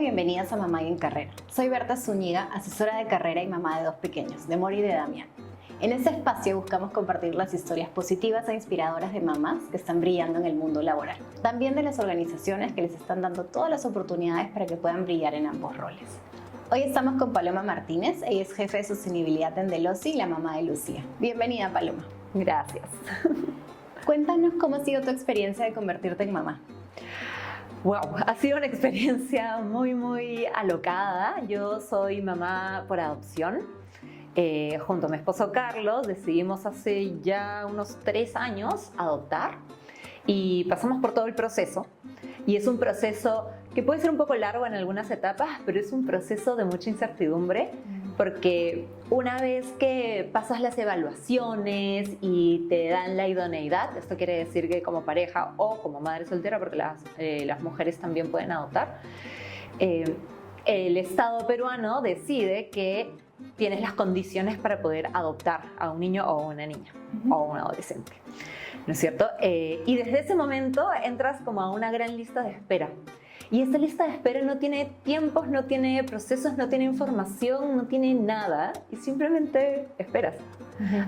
y bienvenidas a Mamá y en Carrera. Soy Berta Zúñiga, asesora de carrera y mamá de 2 pequeños, de Mori y de Damián. En este espacio buscamos compartir las historias positivas e inspiradoras de mamás que están brillando en el mundo laboral. También de las organizaciones que les están dando todas las oportunidades para que puedan brillar en ambos roles. Hoy estamos con Paloma Martínez, ella es jefe de sostenibilidad en Delosi y la mamá de Lucía. Bienvenida, Paloma. Gracias. Cuéntanos cómo ha sido tu experiencia de convertirte en mamá. Wow, ha sido una experiencia muy alocada. Yo soy mamá por adopción. Junto a mi esposo Carlos decidimos hace ya unos 3 años adoptar y pasamos por todo el proceso. Y es un proceso que puede ser un poco largo en algunas etapas, pero es un proceso de mucha incertidumbre porque una vez que pasas las evaluaciones y te dan la idoneidad, esto quiere decir que como pareja o como madre soltera, porque las mujeres también pueden adoptar, el Estado peruano decide que tienes las condiciones para poder adoptar a un niño o una niña o un adolescente, ¿no es cierto? Y desde ese momento entras como a una gran lista de espera. Y esta lista de espera no tiene tiempos, no tiene procesos, no tiene información, no tiene nada. Y simplemente esperas.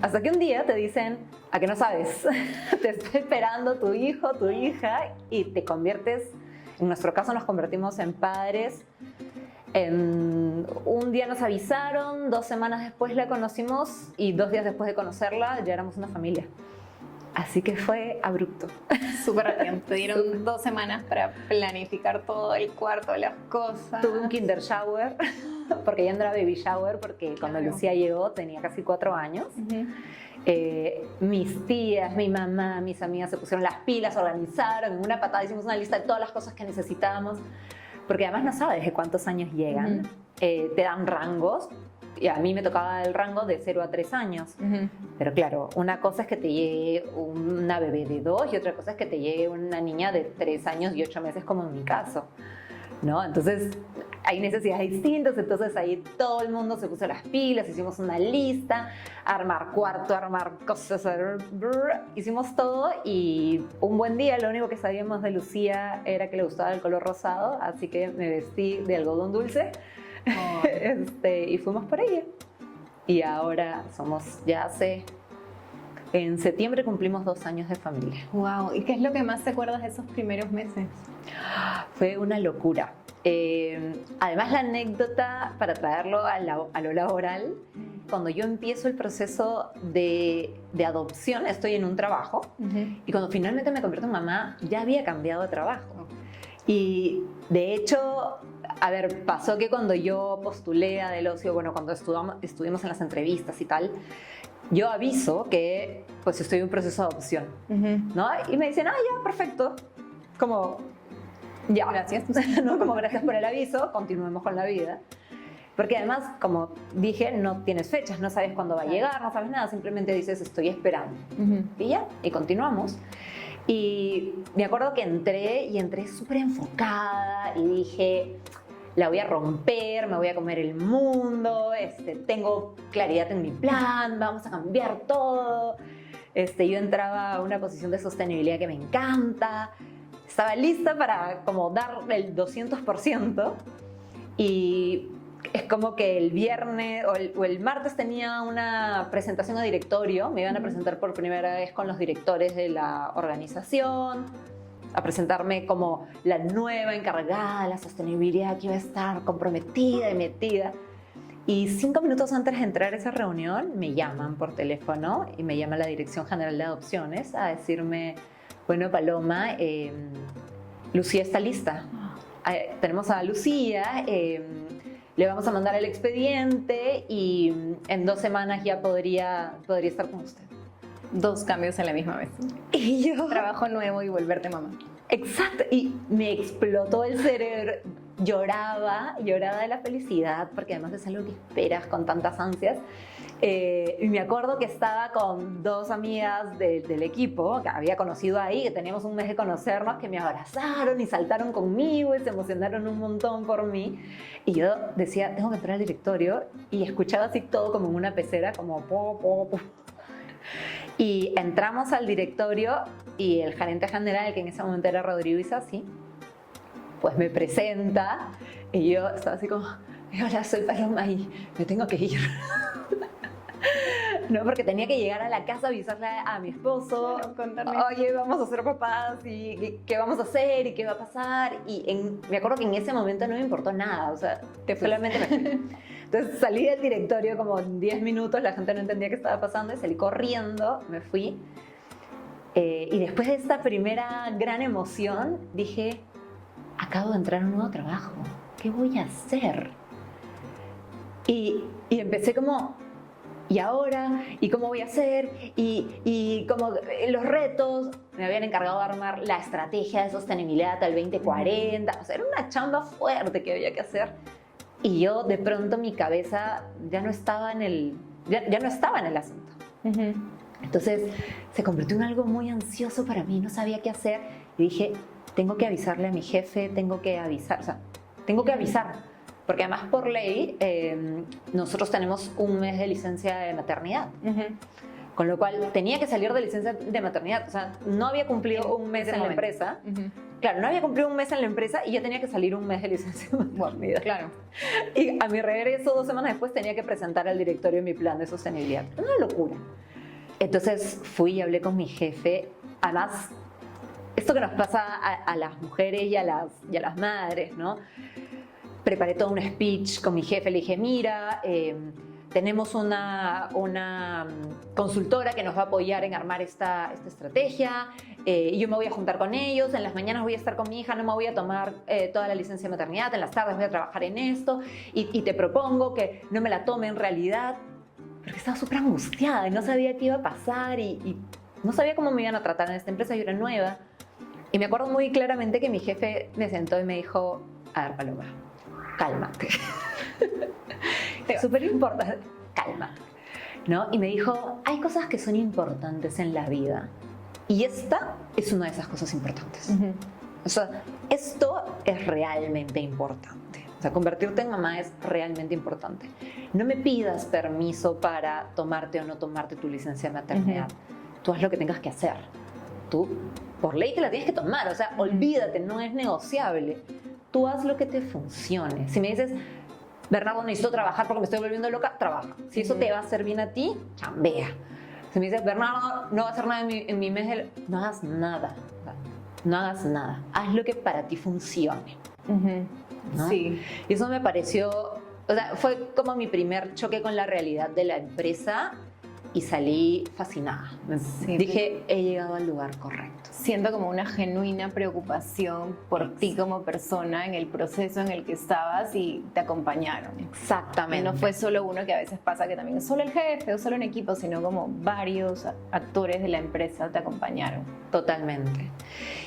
Hasta que un día te dicen, ¿a qué no sabes? Te está esperando tu hijo, tu hija, y te conviertes, en nuestro caso nos convertimos en padres. Un día nos avisaron, 2 semanas después la conocimos y 2 días después de conocerla ya éramos una familia. Así que fue abrupto. Súper rápido. Te dieron 2 semanas para planificar todo, el cuarto, las cosas. Tuve un kinder shower, porque ya no era baby shower, porque cuando Lucía llegó tenía casi 4 años. Mis tías, mi mamá, mis amigas se pusieron las pilas, organizaron, en una patada hicimos una lista de todas las cosas que necesitábamos, porque además no sabes de cuántos años llegan. Te dan rangos. Y a mí me tocaba el rango de 0 a 3 años. Pero claro, una cosa es que te llegue una bebé de 2 y otra cosa es que te llegue una niña de 3 años y 8 meses, como en mi caso, ¿no? Entonces hay necesidades distintas, entonces ahí todo el mundo se puso las pilas, hicimos una lista, armar cuarto, armar cosas, hicimos todo. Y un buen día lo único que sabíamos de Lucía era que le gustaba el color rosado, así que me vestí de algodón dulce. Y fuimos por ella. Y ahora en septiembre cumplimos 2 años de familia. Wow, ¿y qué es lo que más te acuerdas de esos primeros meses? Fue una locura. Además, la anécdota, para traerlo a lo laboral, cuando yo empiezo el proceso de adopción, estoy en un trabajo, y cuando finalmente me convierto en mamá, ya había cambiado de trabajo. Y de hecho, a ver, pasó que cuando yo postulé a Delosi, bueno, cuando estuvimos en las entrevistas y tal, yo aviso que pues estoy en un proceso de adopción, ¿no? Y me dicen, ya, perfecto. Como, ya. Gracias. ¿No? Como, gracias por el aviso, continuemos con la vida. Porque además, como dije, no tienes fechas, no sabes cuándo va a llegar, no sabes nada, simplemente dices, estoy esperando. Y ya, y continuamos. Y me acuerdo que entré súper enfocada y dije, la voy a romper, me voy a comer el mundo, tengo claridad en mi plan, vamos a cambiar todo. Yo entraba a una posición de sostenibilidad que me encanta, estaba lista para como dar el 200%. Y es como que el viernes o el martes tenía una presentación a directorio, me iban a presentar por primera vez con los directores de la organización, a presentarme como la nueva encargada de la sostenibilidad que iba a estar comprometida y metida. Y 5 minutos antes de entrar a esa reunión me llaman por teléfono y me llama la Dirección General de Adopciones a decirme, bueno, Paloma, Lucía está lista. Tenemos a Lucía, le vamos a mandar el expediente y en 2 semanas ya podría estar con usted. 2 cambios a la misma vez. Y yo... Trabajo nuevo y volverte mamá. Exacto, y me explotó el cerebro. Lloraba de la felicidad, porque además es algo que esperas con tantas ansias. Y me acuerdo que estaba con 2 amigas del equipo que había conocido ahí, que teníamos un mes de conocernos, que me abrazaron y saltaron conmigo y se emocionaron un montón por mí. Y yo decía, tengo que entrar al directorio, y escuchaba así todo como en una pecera, como po, po, po. Y entramos al directorio y el gerente general, que en ese momento era Rodrigo Isasi, pues me presenta Y yo estaba así como, hola, soy Paloma y me tengo que ir. No, porque tenía que llegar a la casa a avisarle a mi esposo, oye, vamos a ser papás y qué vamos a hacer y qué va a pasar. Y me acuerdo que en ese momento no me importó nada, o sea, solamente me fui. Entonces salí del directorio como en 10 minutos, la gente no entendía qué estaba pasando y salí corriendo, me fui. Y después de esta primera gran emoción, dije, acabo de entrar a un nuevo trabajo, ¿qué voy a hacer? Y empecé como, ¿y ahora? ¿Y cómo voy a hacer? Y como los retos, me habían encargado de armar la estrategia de sostenibilidad al 2040, o sea, era una chamba fuerte que había que hacer. Y yo, de pronto, mi cabeza ya no estaba en el asunto. Entonces, se convirtió en algo muy ansioso para mí, no sabía qué hacer. Y dije, tengo que avisarle a mi jefe, tengo que avisar. Porque además, por ley, nosotros tenemos un mes de licencia de maternidad. Con lo cual, tenía que salir de licencia de maternidad. O sea, no había cumplido un mes en la empresa. Claro, no había cumplido un mes en la empresa y ya tenía que salir un mes de licencia de maternidad. Claro. Y a mi regreso, 2 semanas después, tenía que presentar al directorio mi plan de sostenibilidad. Una locura. Entonces fui y hablé con mi jefe. Además, esto que nos pasa a las mujeres y a las madres, ¿no? Preparé todo un speech con mi jefe. Le dije, mira, tenemos una consultora que nos va a apoyar en armar esta estrategia y yo me voy a juntar con ellos. En las mañanas voy a estar con mi hija, no me voy a tomar toda la licencia de maternidad. En las tardes voy a trabajar en esto y te propongo que no me la tome en realidad. Porque estaba súper angustiada y no sabía qué iba a pasar y no sabía cómo me iban a tratar en esta empresa. Yo era nueva. Y me acuerdo muy claramente que mi jefe me sentó y me dijo, a ver, Paloma, cálmate. Súper importante, cálmate. ¿No? Y me dijo, hay cosas que son importantes en la vida. Y esta es una de esas cosas importantes. O sea, esto es realmente importante. O sea, convertirte en mamá es realmente importante. No me pidas permiso para tomarte o no tomarte tu licencia de maternidad. Tú haz lo que tengas que hacer. Tú, por ley, te la tienes que tomar. O sea, olvídate, no es negociable. Tú haz lo que te funcione. Si me dices, Bernardo, necesito trabajar porque me estoy volviendo loca, trabaja. Si eso te va a hacer bien a ti, chambea. Si me dices, Bernardo, no va a hacer nada en mi mes, no hagas nada. No hagas nada. Haz lo que para ti funcione. ¿No? Sí. Y eso me pareció, o sea, fue como mi primer choque con la realidad de la empresa y salí fascinada. Sí, dije, he llegado al lugar correcto. Siento como una genuina preocupación por ti como persona en el proceso en el que estabas y te acompañaron. Exactamente. Y no fue solo uno, que a veces pasa que también es solo el jefe o solo un equipo, sino como varios actores de la empresa te acompañaron. Totalmente.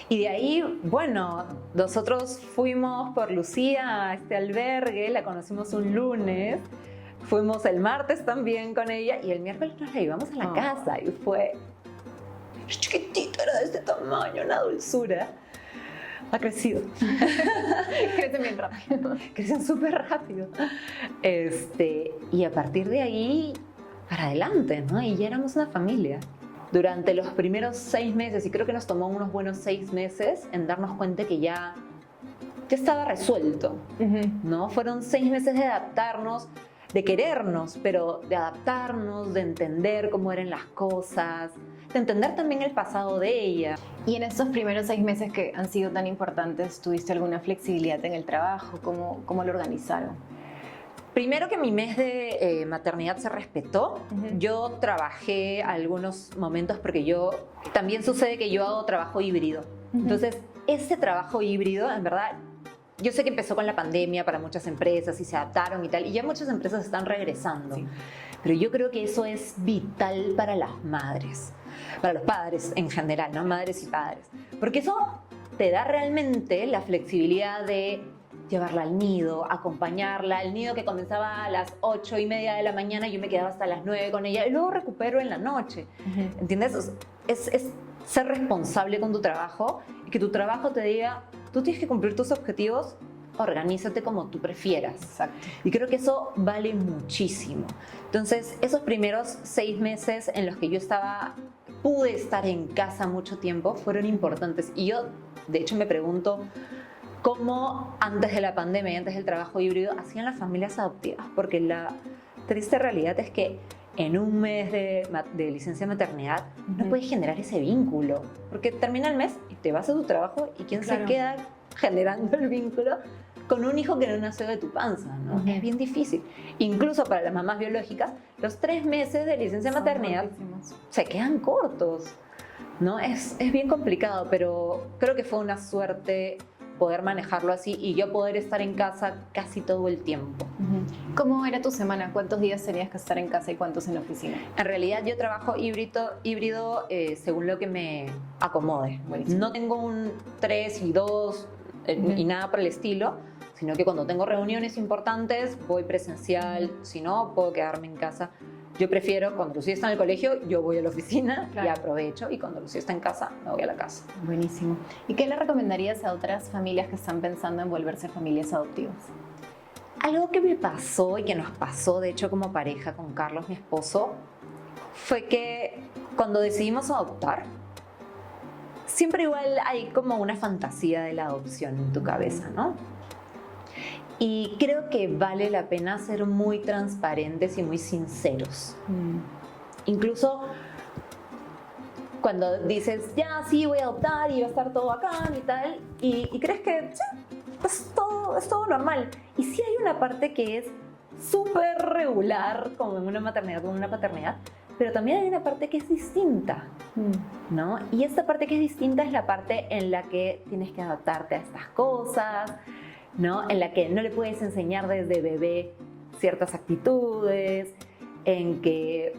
Y de ahí, bueno, nosotros fuimos por Lucía a este albergue, la conocimos un lunes, fuimos el martes también con ella y el miércoles nos la llevamos a la casa y fue chiquitito, era de este tamaño, una dulzura. Ha crecido. Crecen bien rápido. Crecen súper rápido. Y a partir de ahí, para adelante, ¿no? Y ya éramos una familia. Durante los primeros 6 meses, y creo que nos tomó unos buenos 6 meses en darnos cuenta que ya estaba resuelto, ¿no? Fueron 6 meses de adaptarnos, de querernos, pero de adaptarnos, de entender cómo eran las cosas, de entender también el pasado de ella. Y en estos primeros 6 meses que han sido tan importantes, ¿tuviste alguna flexibilidad en el trabajo? ¿Cómo lo organizaron? Primero, que mi mes de maternidad se respetó. Yo trabajé algunos momentos porque también sucede que yo hago trabajo híbrido. Entonces, ese trabajo híbrido, en verdad, yo sé que empezó con la pandemia para muchas empresas y se adaptaron y tal, y ya muchas empresas están regresando. Sí. Pero yo creo que eso es vital para las madres, para los padres en general, ¿no? Madres y padres. Porque eso te da realmente la flexibilidad de llevarla al nido, acompañarla. El nido que comenzaba a las 8:30 de la mañana, yo me quedaba hasta las 9 con ella y luego recupero en la noche. ¿Entiendes? Es ser responsable con tu trabajo y que tu trabajo te diga, tú tienes que cumplir tus objetivos, organízate como tú prefieras. Exacto. Y creo que eso vale muchísimo. Entonces, esos primeros 6 meses en los que yo pude estar en casa mucho tiempo, fueron importantes. Y yo, de hecho, me pregunto, cómo antes de la pandemia y antes del trabajo híbrido hacían las familias adoptivas, porque la triste realidad es que en un mes de licencia de maternidad no puedes generar ese vínculo, porque termina el mes y te vas a tu trabajo y quién se queda generando el vínculo con un hijo que no nació de tu panza, ¿no? Es bien difícil. Incluso para las mamás biológicas, los 3 meses de licencia de maternidad se quedan cortos, ¿no? Es bien complicado, pero creo que fue una suerte poder manejarlo así y yo poder estar en casa casi todo el tiempo. ¿Cómo era tu semana? ¿Cuántos días tenías que estar en casa y cuántos en la oficina? En realidad yo trabajo híbrido según lo que me acomode. Buenísimo. No tengo un 3 y 2 y nada por el estilo, sino que cuando tengo reuniones importantes voy presencial, si no puedo quedarme en casa. Yo prefiero, cuando Lucía está en el colegio, yo voy a la oficina y aprovecho, y cuando Lucía está en casa, me voy a la casa. Buenísimo. ¿Y qué le recomendarías a otras familias que están pensando en volverse familias adoptivas? Algo que me pasó y que nos pasó, de hecho, como pareja con Carlos, mi esposo, fue que cuando decidimos adoptar, siempre igual hay como una fantasía de la adopción en tu cabeza, ¿no? Y creo que vale la pena ser muy transparentes y muy sinceros. Incluso cuando dices, ya sí, voy a adoptar y va a estar todo bacán y tal, y crees que es todo normal. Y sí hay una parte que es súper regular, como en una maternidad o en una paternidad, pero también hay una parte que es distinta, ¿no? Y esta parte que es distinta es la parte en la que tienes que adaptarte a estas cosas, ¿no? En la que no le puedes enseñar desde bebé ciertas actitudes, en que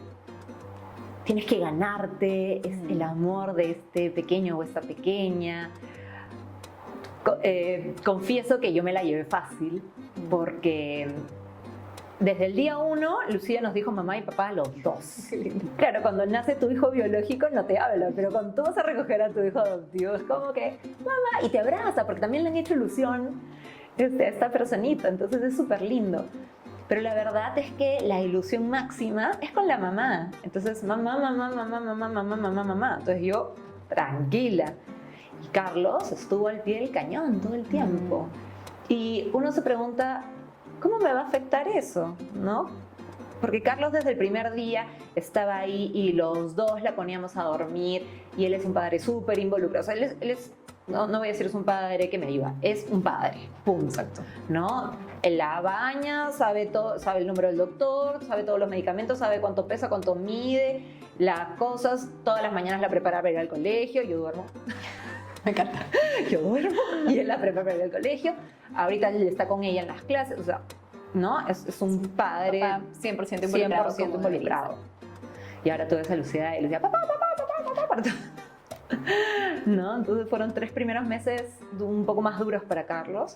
tienes que ganarte el amor de este pequeño o esta pequeña. Confieso que yo me la llevé fácil porque desde el día 1 Lucía nos dijo mamá y papá a los 2. Claro, cuando nace tu hijo biológico no te habla, pero cuando tú vas a recoger a tu hijo adoptivo es como que mamá, y te abraza porque también le han hecho ilusión a esta personita, entonces es súper lindo. Pero la verdad es que la ilusión máxima es con la mamá. Entonces mamá. Entonces yo tranquila. Y Carlos estuvo al pie del cañón todo el tiempo. Y uno se pregunta, ¿cómo me va a afectar eso? ¿No? Porque Carlos desde el primer día estaba ahí y los dos la poníamos a dormir y él es un padre súper involucrado. O sea, él es no voy a decir es un padre que me ayuda, es un padre, punto. Exacto. ¿No? Él la baña, sabe todo, sabe el número del doctor, sabe todos los medicamentos, sabe cuánto pesa, cuánto mide, las cosas. Todas las mañanas la prepara para ir al colegio, yo duermo. Me encanta. Yo duermo y él la prepara para ir al colegio. Ahorita él está con ella en las clases, o sea, ¿no? Es un padre papá 100% involucrado. 100% involucrado. Y ahora tú ves a Lucía y Lucía, papá. ¿No? Entonces fueron 3 primeros meses un poco más duros para Carlos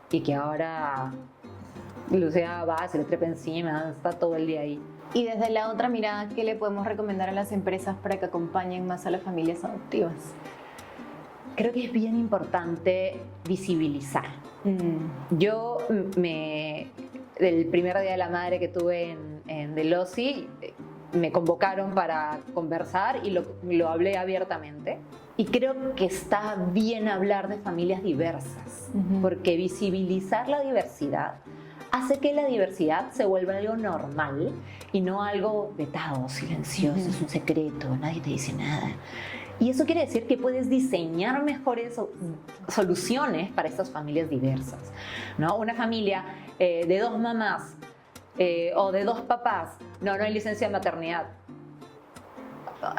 y que ahora Lucía va, se le trepa encima, está todo el día ahí. Y desde la otra mirada, ¿qué le podemos recomendar a las empresas para que acompañen más a las familias adoptivas? Creo que es bien importante visibilizar. Yo el primer día de la madre que tuve en Delosi, me convocaron para conversar y lo hablé abiertamente. Y creo que está bien hablar de familias diversas, porque visibilizar la diversidad hace que la diversidad se vuelva algo normal y no algo vetado, silencioso, es un secreto, nadie te dice nada. Y eso quiere decir que puedes diseñar mejores soluciones para estas familias diversas, ¿no? Una familia de 2 mamás o de 2 papás, no hay licencia de maternidad.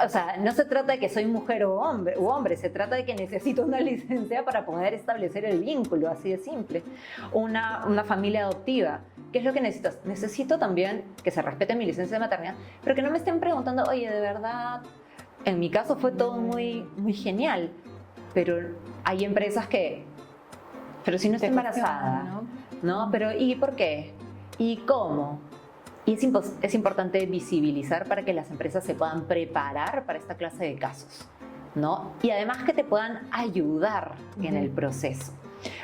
O sea, no se trata de que soy mujer o hombre, se trata de que necesito una licencia para poder establecer el vínculo, así de simple. Una familia adoptiva, ¿qué es lo que necesitas? Necesito también que se respete mi licencia de maternidad, pero que no me estén preguntando, oye, de verdad, en mi caso fue todo muy, muy genial, pero hay empresas que, pero si no estoy embarazada, ¿no? Pero ¿y por qué? ¿Y cómo? Y es importante visibilizar para que las empresas se puedan preparar para esta clase de casos, ¿no? Y además que te puedan ayudar en el proceso.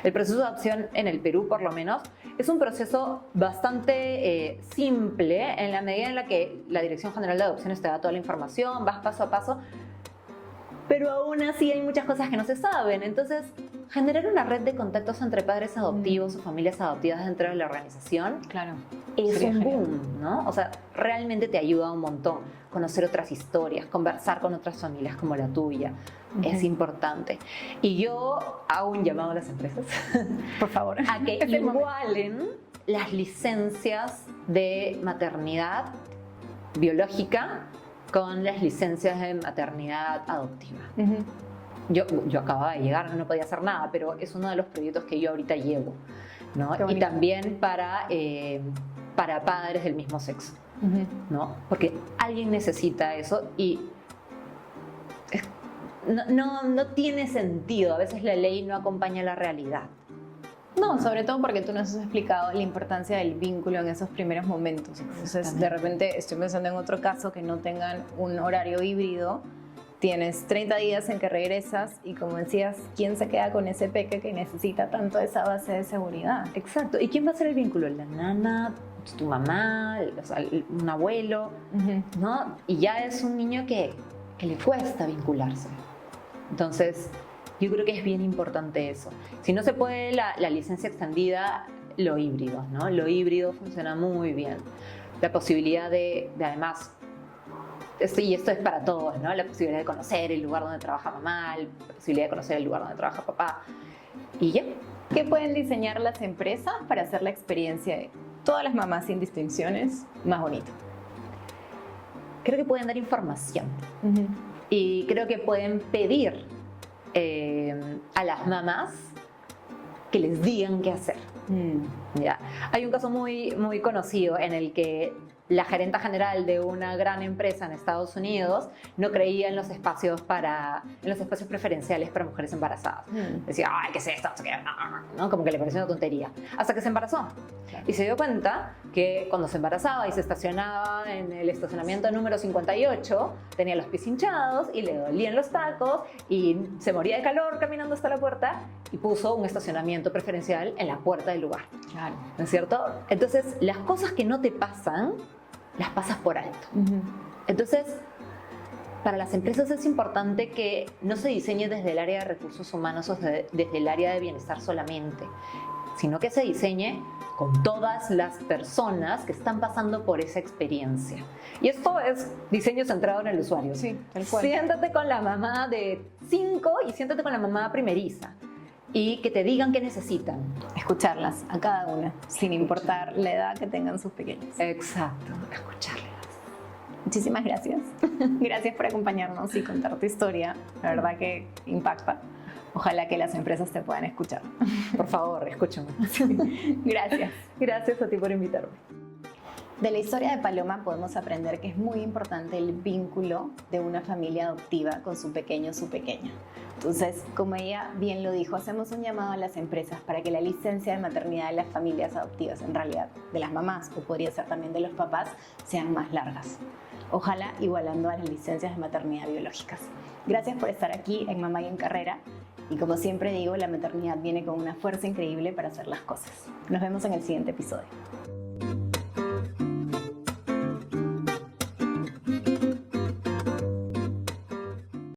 El proceso de adopción en el Perú, por lo menos, es un proceso bastante simple en la medida en la que la Dirección General de Adopciones te da toda la información, vas paso a paso, pero aún así hay muchas cosas que no se saben. Entonces, generar una red de contactos entre padres adoptivos o familias adoptivas dentro de la organización Claro. es Sería un genial. boom, ¿no? O sea, realmente te ayuda un montón. Conocer otras historias, conversar con otras familias como la tuya. Es importante. Y yo hago un llamado a las empresas Por favor. a que Es el momento. igualen las licencias de maternidad biológica con las licencias de maternidad adoptiva. Yo acababa de llegar, no podía hacer nada, pero es uno de los proyectos que yo ahorita llevo, ¿no? Qué Y bonito. también para padres del mismo sexo, ¿no? Porque alguien necesita eso y no tiene sentido. A veces la ley no acompaña la realidad. No, sobre todo porque tú nos has explicado la importancia del vínculo en esos primeros momentos. Entonces, de repente, estoy pensando en otro caso que no tengan un horario híbrido. Tienes 30 días en que regresas y, como decías, ¿quién se queda con ese peque que necesita tanto esa base de seguridad? Exacto. ¿Y quién va a ser el vínculo? La nana, tu mamá, o sea, un abuelo, ¿no? Y ya es un niño que le cuesta vincularse. Entonces, yo creo que es bien importante eso. Si no se puede la licencia extendida, lo híbrido, ¿no? Lo híbrido funciona muy bien. La posibilidad de además, y esto es para todos, ¿no? La posibilidad de conocer el lugar donde trabaja mamá, la posibilidad de conocer el lugar donde trabaja papá. Y ya. ¿Qué pueden diseñar las empresas para hacer la experiencia de todas las mamás sin distinciones más bonito? Creo que pueden dar información. Y creo que pueden pedir a las mamás que les digan qué hacer. ¿Ya? Hay un caso muy, muy conocido en el que la gerenta general de una gran empresa en Estados Unidos no creía en los espacios preferenciales para mujeres embarazadas. Decía, ay, ¿qué es esto? ¿No? Como que le pareció una tontería. Hasta que se embarazó. Claro. Y se dio cuenta que cuando se embarazaba y se estacionaba en el estacionamiento número 58, tenía los pies hinchados y le dolían los tacos y se moría de calor caminando hasta la puerta, y puso un estacionamiento preferencial en la puerta del lugar. Claro. ¿No es cierto? Entonces, las cosas que no te pasan, las pasas por alto. Entonces, para las empresas es importante que no se diseñe desde el área de recursos humanos o desde el área de bienestar solamente, sino que se diseñe con todas las personas que están pasando por esa experiencia. Y esto es diseño centrado en el usuario. Sí, tal cual. Siéntate con la mamá de 5 y siéntate con la mamá primeriza y que te digan qué necesitan. Escucharlas a cada una, sin importar la edad que tengan sus pequeños. Exacto, escucharlas. Muchísimas gracias. Gracias por acompañarnos y contar tu historia. La verdad que impacta. Ojalá que las empresas te puedan escuchar. Por favor, escúchame. Gracias. Gracias a ti por invitarme. De la historia de Paloma podemos aprender que es muy importante el vínculo de una familia adoptiva con su pequeño o su pequeña. Entonces, como ella bien lo dijo, hacemos un llamado a las empresas para que la licencia de maternidad de las familias adoptivas, en realidad de las mamás o podría ser también de los papás, sean más largas. Ojalá igualando a las licencias de maternidad biológicas. Gracias por estar aquí en Mamá y en Carrera. Y como siempre digo, la maternidad viene con una fuerza increíble para hacer las cosas. Nos vemos en el siguiente episodio.